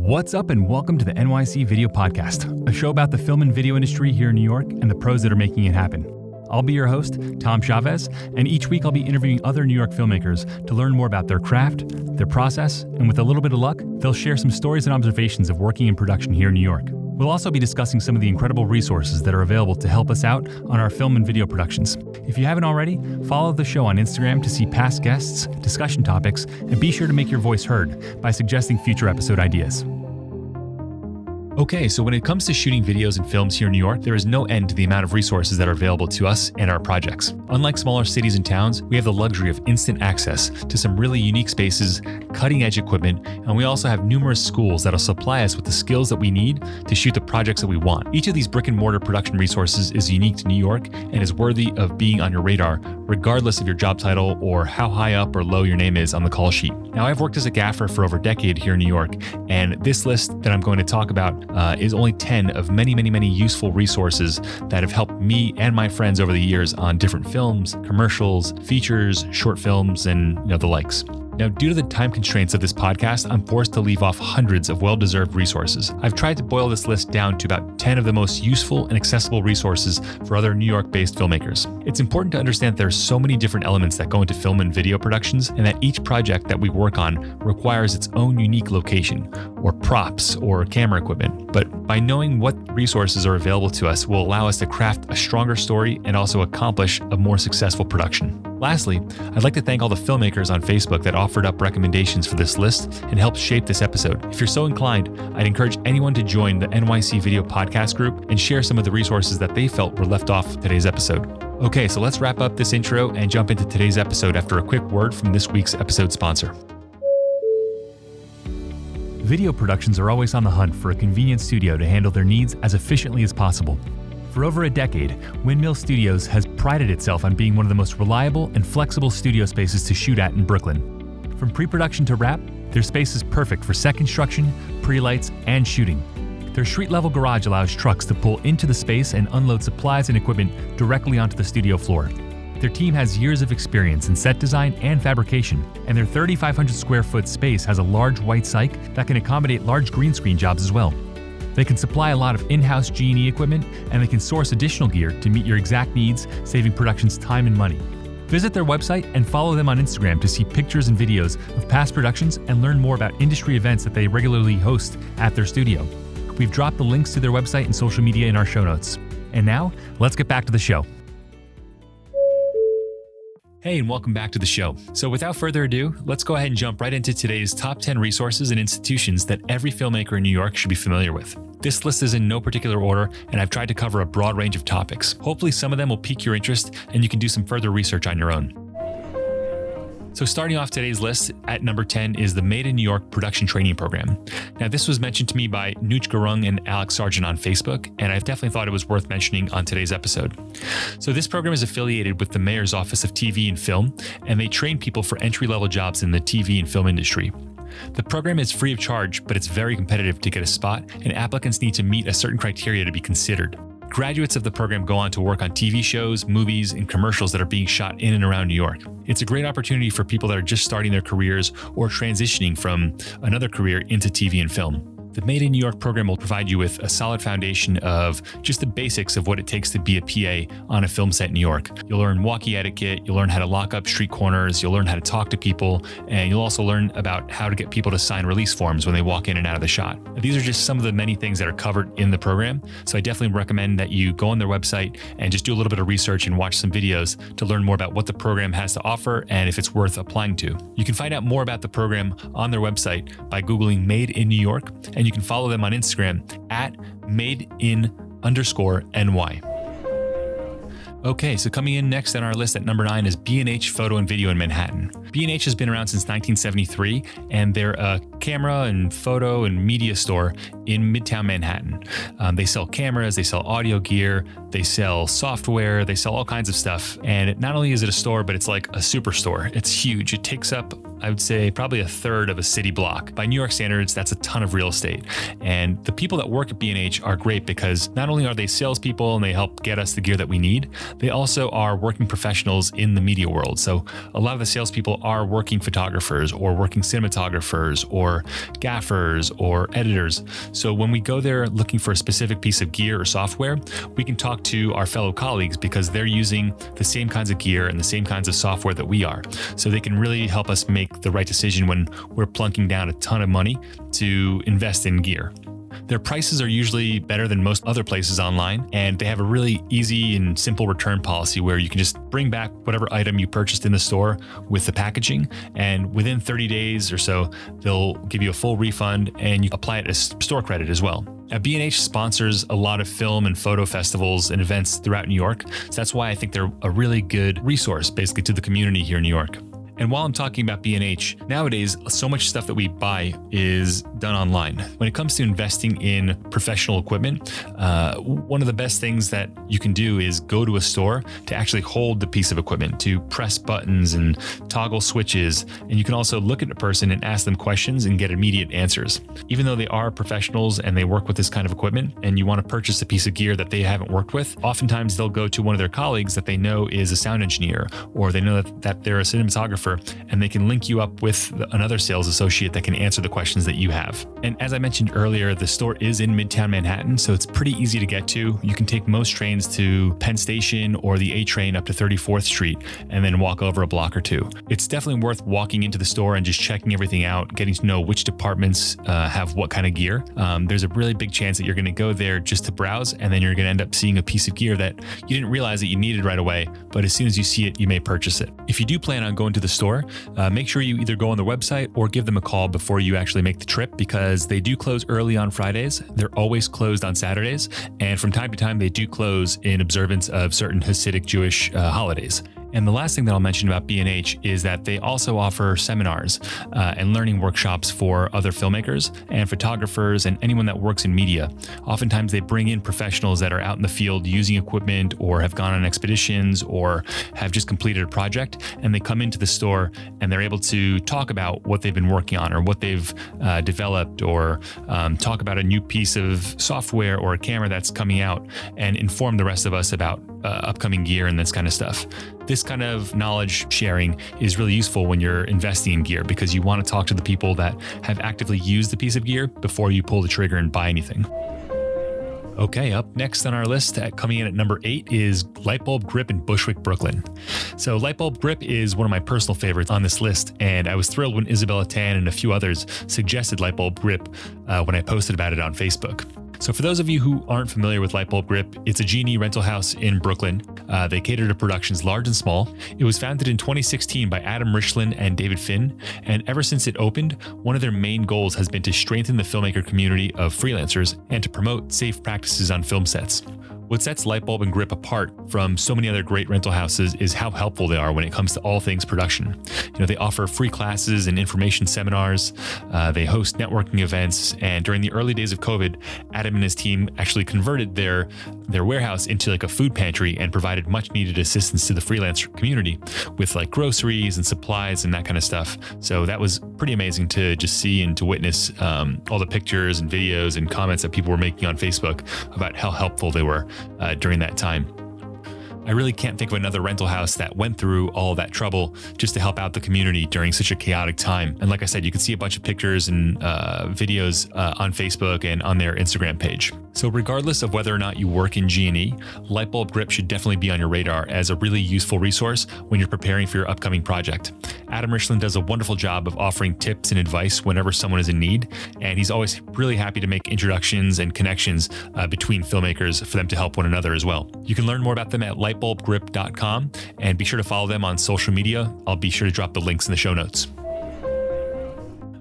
What's up and welcome to the NYC Video Podcast, a show about the film and video industry here in New York and the pros that are making it happen. I'll be your host, Tom Chavez, and each week I'll be interviewing other New York filmmakers to learn more about their craft, their process, and with a little bit of luck, they'll share some stories and observations of working in production here in New York. We'll also be discussing some of the incredible resources that are available to help us out on our film and video productions. If you haven't already, follow the show on Instagram to see past guests, discussion topics, and be sure to make your voice heard by suggesting future episode ideas. Okay, so when it comes to shooting videos and films here in New York, there is no end to the amount of resources that are available to us and our projects. Unlike smaller cities and towns, we have the luxury of instant access to some really unique spaces, cutting-edge equipment, and we also have numerous schools that'll supply us with the skills that we need to shoot the projects that we want. Each of these brick-and-mortar production resources is unique to New York and is worthy of being on your radar, regardless of your job title or how high up or low your name is on the call sheet. Now, I've worked as a gaffer for over a decade here in New York, and this list that I'm going to talk about is only 10 of many useful resources that have helped me and my friends over the years on different films, commercials, features, short films, and the likes. Now, due to the time constraints of this podcast, I'm forced to leave off hundreds of well-deserved resources. I've tried to boil this list down to about 10 of the most useful and accessible resources for other New York-based filmmakers. It's important to understand there are so many different elements that go into film and video productions, and that each project that we work on requires its own unique location, or props, or camera equipment. But by knowing what resources are available to us will allow us to craft a stronger story and also accomplish a more successful production. Lastly, I'd like to thank all the filmmakers on Facebook that offered up recommendations for this list and helped shape this episode. If you're so inclined, I'd encourage anyone to join the NYC Video Podcast group and share some of the resources that they felt were left off today's episode. Okay, so let's wrap up this intro and jump into today's episode after a quick word from this week's episode sponsor. Video productions are always on the hunt for a convenient studio to handle their needs as efficiently as possible. For over a decade, Windmill Studios has prided itself on being one of the most reliable and flexible studio spaces to shoot at in Brooklyn. From pre-production to wrap, their space is perfect for set construction, pre-lights, and shooting. Their street-level garage allows trucks to pull into the space and unload supplies and equipment directly onto the studio floor. Their team has years of experience in set design and fabrication, and their 3,500 square foot space has a large white cyc that can accommodate large green screen jobs as well. They can supply a lot of in-house G&E equipment, and they can source additional gear to meet your exact needs, saving productions time and money. Visit their website and follow them on Instagram to see pictures and videos of past productions and learn more about industry events that they regularly host at their studio. We've dropped the links to their website and social media in our show notes. And now, let's get back to the show. Hey, and welcome back to the show. So without further ado, let's go ahead and jump right into today's top 10 resources and institutions that every filmmaker in New York should be familiar with. This list is in no particular order, and I've tried to cover a broad range of topics. Hopefully some of them will pique your interest, and you can do some further research on your own. So starting off today's list at number 10 is the Made in New York Production Training Program. Now, this was mentioned to me by Nooch Garung and Alex Sargent on Facebook, and I definitely thought it was worth mentioning on today's episode. So this program is affiliated with the Mayor's Office of TV and Film, and they train people for entry-level jobs in the TV and film industry. The program is free of charge, but it's very competitive to get a spot, and applicants need to meet a certain criteria to be considered. Graduates of the program go on to work on TV shows, movies, and commercials that are being shot in and around New York. It's a great opportunity for people that are just starting their careers or transitioning from another career into TV and film. The Made in New York program will provide you with a solid foundation of just the basics of what it takes to be a PA on a film set in New York. You'll learn walkie etiquette, you'll learn how to lock up street corners, you'll learn how to talk to people, and you'll also learn about how to get people to sign release forms when they walk in and out of the shot. These are just some of the many things that are covered in the program, so I definitely recommend that you go on their website and just do a little bit of research and watch some videos to learn more about what the program has to offer and if it's worth applying to. You can find out more about the program on their website by Googling Made in New York, and you can follow them on Instagram at madein_NY. Okay, so coming in next on our list at number 9 is B&H Photo and Video in Manhattan. B&H has been around since 1973, and they're a camera and photo and media store in Midtown Manhattan. They sell cameras, they sell audio gear, they sell software, they sell all kinds of stuff. And not only is it a store, but it's like a superstore. It's huge. It takes up I would say probably a third of a city block. By New York standards, that's a ton of real estate. And the people that work at B&H are great because not only are they salespeople and they help get us the gear that we need, they also are working professionals in the media world. So a lot of the salespeople are working photographers or working cinematographers or gaffers or editors. So when we go there looking for a specific piece of gear or software, we can talk to our fellow colleagues because they're using the same kinds of gear and the same kinds of software that we are. So they can really help us make the right decision when we're plunking down a ton of money to invest in gear. Their prices are usually better than most other places online, and they have a really easy and simple return policy where you can just bring back whatever item you purchased in the store with the packaging, and within 30 days or so, they'll give you a full refund and you apply it as store credit as well. Now, B&H sponsors a lot of film and photo festivals and events throughout New York, so that's why I think they're a really good resource basically to the community here in New York. And while I'm talking about B&H, nowadays, so much stuff that we buy is done online. When it comes to investing in professional equipment, one of the best things that you can do is go to a store to actually hold the piece of equipment, to press buttons and toggle switches. And you can also look at a person and ask them questions and get immediate answers. Even though they are professionals and they work with this kind of equipment and you want to purchase a piece of gear that they haven't worked with, oftentimes they'll go to one of their colleagues that they know is a sound engineer, or they know that they're a cinematographer, and they can link you up with another sales associate that can answer the questions that you have. And as I mentioned earlier, the store is in Midtown Manhattan, so it's pretty easy to get to. You can take most trains to Penn Station or the A train up to 34th Street and then walk over a block or two. It's definitely worth walking into the store and just checking everything out, getting to know which departments have what kind of gear. There's a really big chance that you're going to go there just to browse, and then you're going to end up seeing a piece of gear that you didn't realize that you needed right away, but as soon as you see it, you may purchase it. If you do plan on going to the store, make sure you either go on their website or give them a call before you actually make the trip, because they do close early on Fridays. They're always closed on Saturdays. And from time to time, they do close in observance of certain Hasidic Jewish holidays. And the last thing that I'll mention about B&H is that they also offer seminars and learning workshops for other filmmakers and photographers and anyone that works in media. Oftentimes they bring in professionals that are out in the field using equipment or have gone on expeditions or have just completed a project, and they come into the store and they're able to talk about what they've been working on or what they've developed, or talk about a new piece of software or a camera that's coming out, and inform the rest of us about upcoming gear and this kind of stuff. This kind of knowledge sharing is really useful when you're investing in gear, because you want to talk to the people that have actively used the piece of gear before you pull the trigger and buy anything. Okay, up next on our list, coming in at number 8, is Lightbulb Grip in Bushwick, Brooklyn. So Lightbulb Grip is one of my personal favorites on this list, and I was thrilled when Isabella Tan and a few others suggested Lightbulb Grip when I posted about it on Facebook. So for those of you who aren't familiar with Lightbulb Grip, it's a G&E rental house in Brooklyn. They cater to productions large and small. It was founded in 2016 by Adam Richlin and David Finn, and ever since it opened, one of their main goals has been to strengthen the filmmaker community of freelancers and to promote safe practices on film sets. What sets Lightbulb and Grip apart from so many other great rental houses is how helpful they are when it comes to all things production. They offer free classes and information seminars. They host networking events. And during the early days of COVID, Adam and his team actually converted their warehouse into like a food pantry and provided much needed assistance to the freelance community with like groceries and supplies and that kind of stuff. So that was pretty amazing to just see and to witness all the pictures and videos and comments that people were making on Facebook about how helpful they were during that time. I really can't think of another rental house that went through all that trouble just to help out the community during such a chaotic time. And like I said, you can see a bunch of pictures and videos on Facebook and on their Instagram page. So regardless of whether or not you work in G&E, Lightbulb Grip should definitely be on your radar as a really useful resource when you're preparing for your upcoming project. Adam Richlin does a wonderful job of offering tips and advice whenever someone is in need, and he's always really happy to make introductions and connections between filmmakers for them to help one another as well. You can learn more about them at lightbulbgrip.com, and be sure to follow them on social media. I'll be sure to drop the links in the show notes.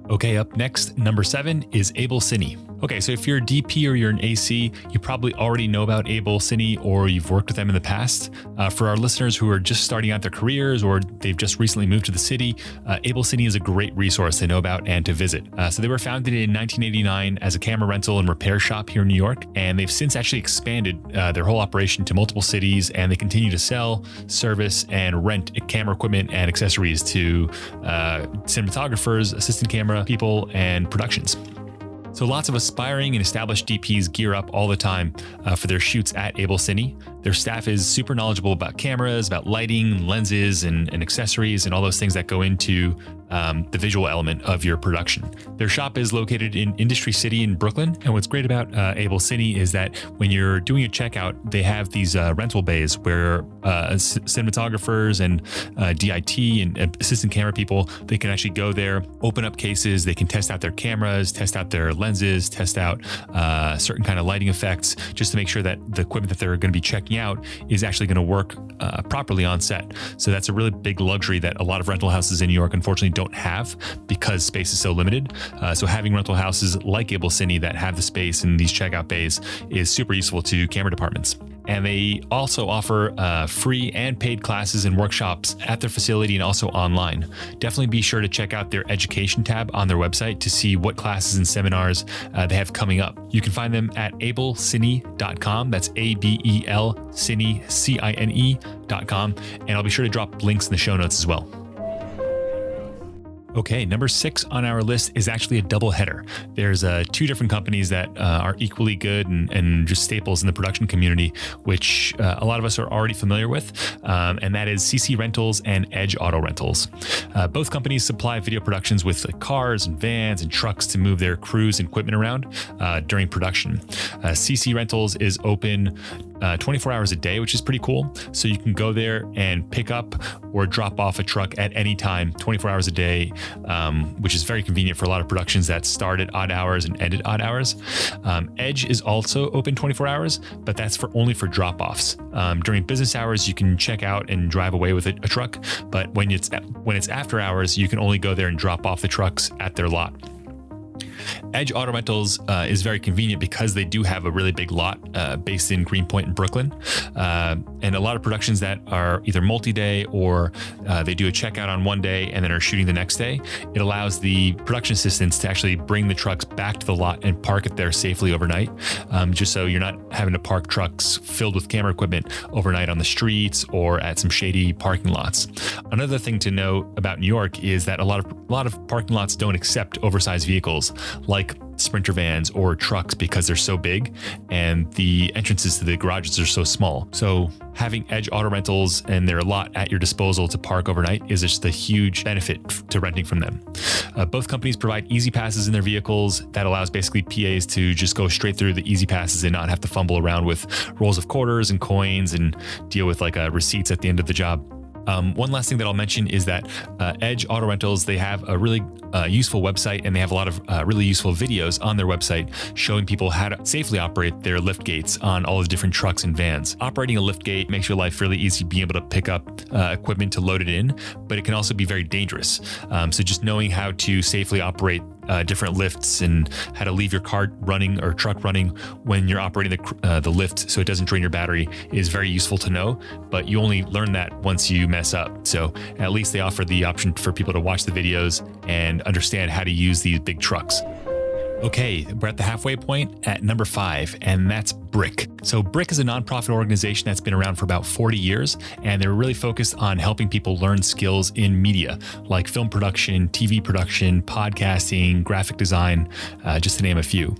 Okay, up next, number 7 is Able Cine. Okay, so if you're a DP or you're an AC, you probably already know about Able Cine or you've worked with them in the past. For our listeners who are just starting out their careers or they've just recently moved to the city, Able Cine is a great resource to know about and to visit. So they were founded in 1989 as a camera rental and repair shop here in New York, and they've since actually expanded their whole operation to multiple cities, and they continue to sell, service, and rent camera equipment and accessories to cinematographers, assistant camera people, and productions. So lots of aspiring and established DPs gear up all the time for their shoots at Able Cine. Their staff is super knowledgeable about cameras, about lighting, lenses, and accessories, and all those things that go into the visual element of your production. Their shop is located in Industry City in Brooklyn. And what's great about Able Cine is that when you're doing a checkout, they have these rental bays where cinematographers and DIT and assistant camera people, they can actually go there, open up cases, they can test out their cameras, test out their lenses, test out certain kind of lighting effects, just to make sure that the equipment that they're going to be checking out is actually going to work properly on set. So that's a really big luxury that a lot of rental houses in New York unfortunately don't have because space is so limited. So having rental houses like Able Cine that have the space in these checkout bays is super useful to camera departments. And they also offer free and paid classes and workshops at their facility and also online. Definitely be sure to check out their education tab on their website to see what classes and seminars they have coming up. You can find them at ablecine.com. That's ABEL Cine, CINE.com. And I'll be sure to drop links in the show notes as well. Okay, number 6 on our list is actually a double header. There's 2 different companies that are equally good and just staples in the production community, which a lot of us are already familiar with, and that is CC Rentals and Edge Auto Rentals. Both companies supply video productions with cars and vans and trucks to move their crews and equipment around during production. CC Rentals is open 24 hours a day, which is pretty cool. So you can go there and pick up or drop off a truck at any time, 24 hours a day, which is very convenient for a lot of productions that start at odd hours and end at odd hours. Edge is also open 24 hours, but that's only for drop-offs. During business hours, you can check out and drive away with a truck, but when it's after hours, you can only go there and drop off the trucks at their lot. Edge Auto Rentals is very convenient because they do have a really big lot based in Greenpoint in Brooklyn. And a lot of productions that are either multi-day or they do a checkout on one day and then are shooting the next day. It allows the production assistants to actually bring the trucks back to the lot and park it there safely overnight, just so you're not having to park trucks filled with camera equipment overnight on the streets or at some shady parking lots. Another thing to note about New York is that a lot of parking lots don't accept oversized vehicles like Sprinter vans or trucks because they're so big and the entrances to the garages are so small. So having Edge Auto Rentals and their lot at your disposal to park overnight is just a huge benefit to renting from them. Both companies provide easy passes in their vehicles that allows basically PAs to just go straight through the easy passes and not have to fumble around with rolls of quarters and coins and deal with receipts at the end of the job. One last thing that I'll mention is that Edge Auto Rentals, they have a really useful website, and they have a lot of really useful videos on their website showing people how to safely operate their lift gates on all the different trucks and vans. Operating a lift gate makes your life really easy, being able to pick up equipment to load it in, but it can also be very dangerous. So just knowing how to safely operate different lifts and how to leave your car running or truck running when you're operating the lift so it doesn't drain your battery is very useful to know, but you only learn that once you mess up. So at least they offer the option for people to watch the videos and understand how to use these big trucks. Okay, we're at the halfway point at number 5, and that's BRIC. So BRIC is a nonprofit organization that's been around for about 40 years, and they're really focused on helping people learn skills in media, like film production, TV production, podcasting, graphic design, just to name a few.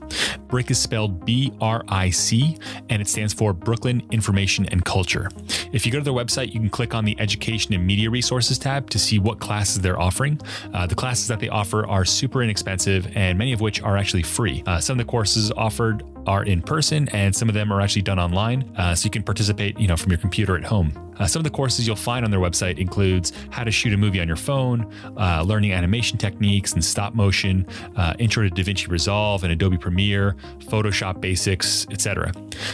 BRIC is spelled BRIC, and it stands for Brooklyn Information and Culture. If you go to their website, you can click on the Education and Media Resources tab to see what classes they're offering. The classes that they offer are super inexpensive, and many of which are actually free. Some of the courses offered are in person, and some of them are actually done online, so you can participate, from your computer at home. Some of the courses you'll find on their website includes how to shoot a movie on your phone, learning animation techniques and stop motion, intro to DaVinci Resolve and Adobe Premiere, Photoshop basics, etc.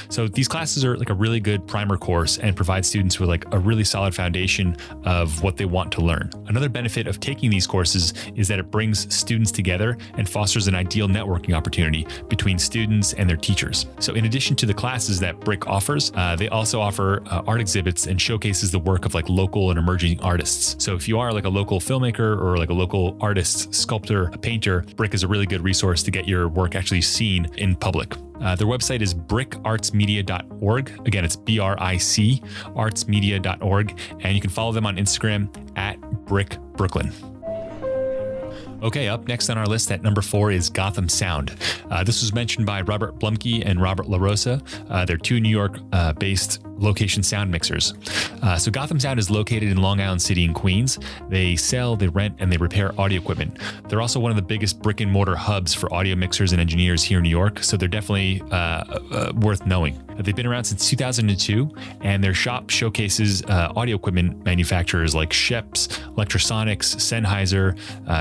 So these classes are like a really good primer course and provide students with like a really solid foundation of what they want to learn. Another benefit of taking these courses is that it brings students together and fosters an ideal networking opportunity between students and their teachers. So in addition to the classes that BRIC offers, they also offer art exhibits and showcases the work of like local and emerging artists. So if you are like a local filmmaker or like a local artist, sculptor, a painter, BRIC is a really good resource to get your work actually seen in public. Their website is bricartsmedia.org. Again, it's BRIC artsmedia.org. And you can follow them on Instagram at BRICBrooklyn. Okay, up next on our list at number 4 is Gotham Sound. This was mentioned by Robert Blumke and Robert LaRosa. They're two New York-based location sound mixers. So Gotham Sound is located in Long Island City in Queens. They sell, they rent, and they repair audio equipment. They're also one of the biggest brick and mortar hubs for audio mixers and engineers here in New York, so they're definitely worth knowing. They've been around since 2002, and their shop showcases audio equipment manufacturers like Schoeps, Electrosonics, Sennheiser,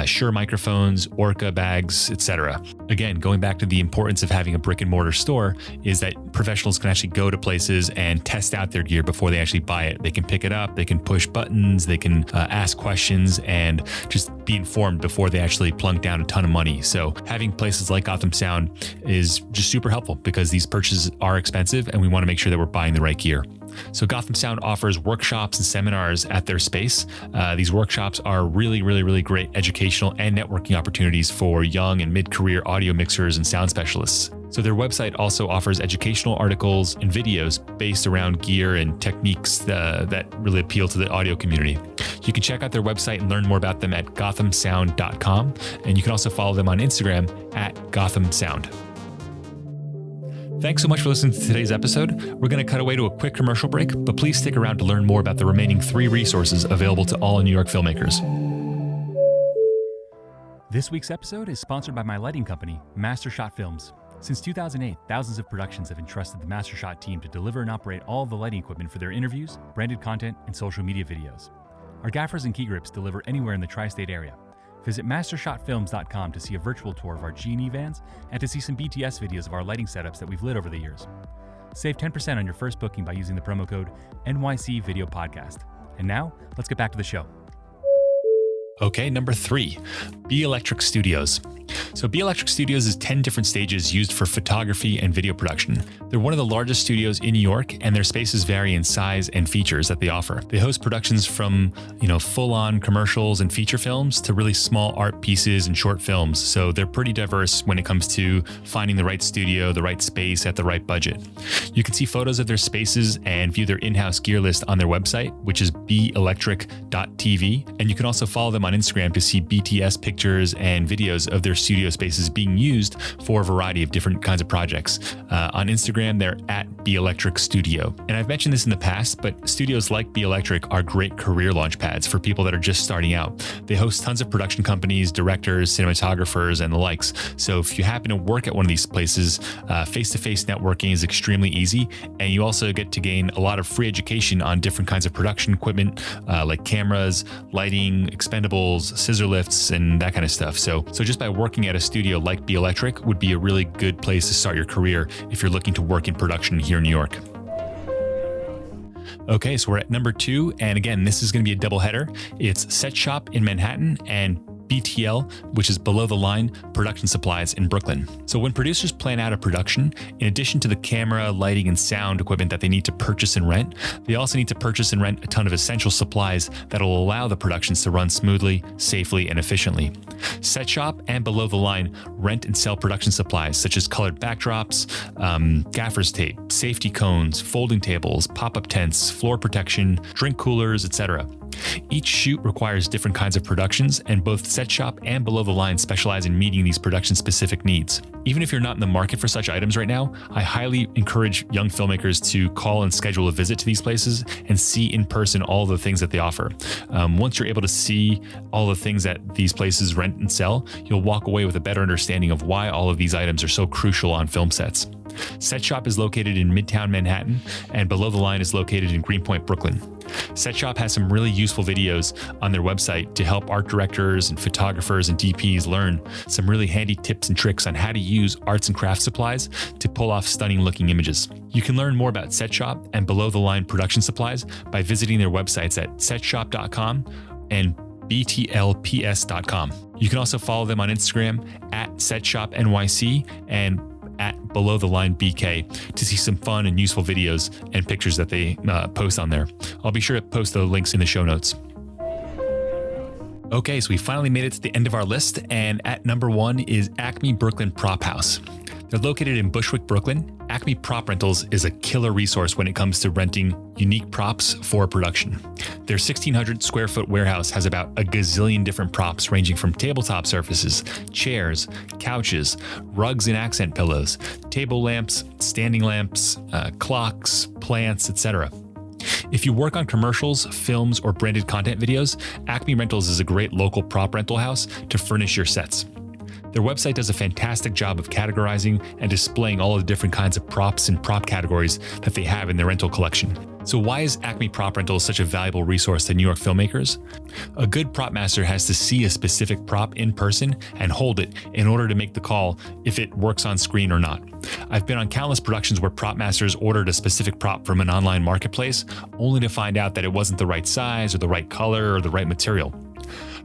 Shure microphones, Orca bags, etc. Again, going back to the importance of having a brick and mortar store is that professionals can actually go to places and test out their gear before they actually buy it. They can pick it up, they can push buttons, they can ask questions, and just be informed before they actually plunk down a ton of money. So having places like Gotham Sound is just super helpful because these purchases are expensive and we want to make sure that we're buying the right gear. So Gotham Sound offers workshops and seminars at their space. These workshops are really great educational and networking opportunities for young and mid-career audio mixers and sound specialists. So their website also offers educational articles and videos based around gear and techniques that really appeal to the audio community. You can check out their website and learn more about them at gothamsound.com. And you can also follow them on Instagram at Gotham Sound. Thanks so much for listening to today's episode. We're going to cut away to a quick commercial break, but please stick around to learn more about the remaining 3 resources available to all New York filmmakers. This week's episode is sponsored by my lighting company, Master Shot Films. Since 2008, thousands of productions have entrusted the Master Shot team to deliver and operate all of the lighting equipment for their interviews, branded content, and social media videos. Our gaffers and key grips deliver anywhere in the tri-state area. Visit mastershotfilms.com to see a virtual tour of our G&E vans and to see some BTS videos of our lighting setups that we've lit over the years. Save 10% on your first booking by using the promo code NYC Video Podcast. And now, let's get back to the show. Okay, number 3, Be Electric Studios. So Be Electric Studios is 10 different stages used for photography and video production. They're one of the largest studios in New York, and their spaces vary in size and features that they offer. They host productions from, full-on commercials and feature films to really small art pieces and short films. So they're pretty diverse when it comes to finding the right studio, the right space at the right budget. You can see photos of their spaces and view their in-house gear list on their website, which is beelectric.tv. And you can also follow them on Instagram to see BTS pictures and videos of their studio spaces being used for a variety of different kinds of projects. On Instagram, they're at Be Electric Studio. And I've mentioned this in the past, but studios like Be Electric are great career launch pads for people that are just starting out. They host tons of production companies, directors, cinematographers, and the likes. So if you happen to work at one of these places, face-to-face networking is extremely easy. And you also get to gain a lot of free education on different kinds of production equipment, like cameras, lighting, expendables, scissor lifts, and that kind of stuff. So just by working at a studio like Be Electric would be a really good place to start your career if you're looking to work in production here in New York. Okay, so we're at number 2, and again, this is going to be a double header. It's Set Shop in Manhattan and BTL, which is Below the Line Production Supplies in Brooklyn. So when producers plan out a production, in addition to the camera, lighting, and sound equipment that they need to purchase and rent, they also need to purchase and rent a ton of essential supplies that will allow the productions to run smoothly, safely, and efficiently. Set Shop and Below the Line rent and sell production supplies such as colored backdrops, gaffer's tape, safety cones, folding tables, pop-up tents, floor protection, drink coolers, etc. Each shoot requires different kinds of productions, and both Set Shop and Below the Line specialize in meeting these production-specific needs. Even if you're not in the market for such items right now, I highly encourage young filmmakers to call and schedule a visit to these places and see in person all the things that they offer. Once you're able to see all the things that these places rent and sell, you'll walk away with a better understanding of why all of these items are so crucial on film sets. Set Shop is located in Midtown Manhattan, and Below the Line is located in Greenpoint, Brooklyn. Set Shop has some really useful videos on their website to help art directors and photographers and DPs learn some really handy tips and tricks on how to use arts and craft supplies to pull off stunning looking images. You can learn more about Set Shop and below the line production supplies by visiting their websites at setshop.com and btlps.com. You can also follow them on Instagram at setshopnyc and at below the line BK to see some fun and useful videos and pictures that they post on there. I'll be sure to post the links in the show notes. Okay, so we finally made it to the end of our list, and at number 1 is Acme Brooklyn Prop House. They're located in Bushwick, Brooklyn. Acme Prop Rentals is a killer resource when it comes to renting unique props for production. Their 1,600 square foot warehouse has about a gazillion different props ranging from tabletop surfaces, chairs, couches, rugs and accent pillows, table lamps, standing lamps, clocks, plants, etc. If you work on commercials, films, or branded content videos, Acme Rentals is a great local prop rental house to furnish your sets. Their website does a fantastic job of categorizing and displaying all of the different kinds of props and prop categories that they have in their rental collection. So why is Acme Prop Rentals such a valuable resource to New York filmmakers? A good prop master has to see a specific prop in person and hold it in order to make the call if it works on screen or not. I've been on countless productions where prop masters ordered a specific prop from an online marketplace only to find out that it wasn't the right size or the right color or the right material.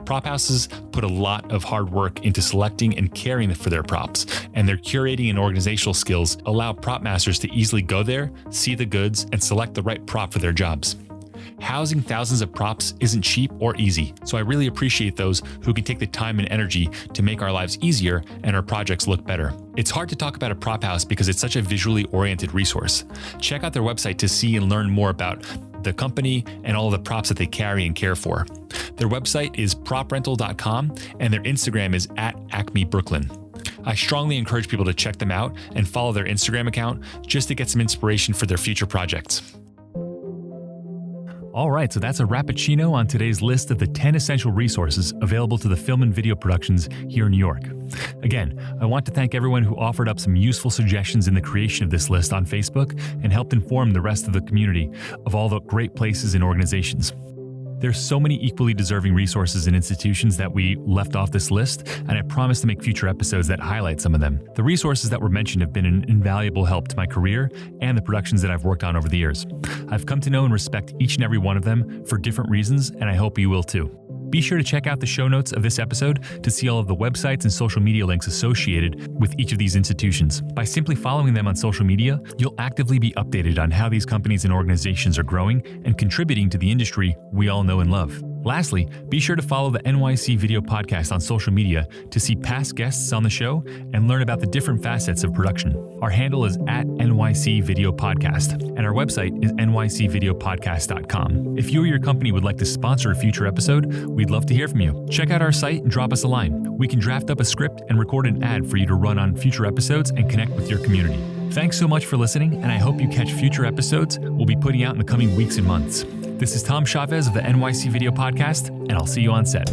Prop houses put a lot of hard work into selecting and caring for their props, and their curating and organizational skills allow prop masters to easily go there, see the goods, and select the right prop for their jobs. Housing thousands of props isn't cheap or easy, so I really appreciate those who can take the time and energy to make our lives easier and our projects look better. It's hard to talk about a prop house because it's such a visually oriented resource. Check out their website to see and learn more about the company and all of the props that they carry and care for. Their website is proprental.com and their Instagram is at Acme Brooklyn. I strongly encourage people to check them out and follow their Instagram account just to get some inspiration for their future projects. All right, so that's a rappuccino on today's list of the 10 essential resources available to the film and video productions here in New York. Again, I want to thank everyone who offered up some useful suggestions in the creation of this list on Facebook and helped inform the rest of the community of all the great places and organizations. There's so many equally deserving resources and institutions that we left off this list, and I promise to make future episodes that highlight some of them. The resources that were mentioned have been an invaluable help to my career and the productions that I've worked on over the years. I've come to know and respect each and every one of them for different reasons, and I hope you will too. Be sure to check out the show notes of this episode to see all of the websites and social media links associated with each of these institutions. By simply following them on social media, you'll actively be updated on how these companies and organizations are growing and contributing to the industry we all know and love. Lastly, be sure to follow the NYC Video Podcast on social media to see past guests on the show and learn about the different facets of production. Our handle is at NYC Video Podcast, and our website is nycvideopodcast.com. If you or your company would like to sponsor a future episode, we'd love to hear from you. Check out our site and drop us a line. We can draft up a script and record an ad for you to run on future episodes and connect with your community. Thanks so much for listening, and I hope you catch future episodes we'll be putting out in the coming weeks and months. This is Tom Chavez of the NYC Video Podcast, and I'll see you on set.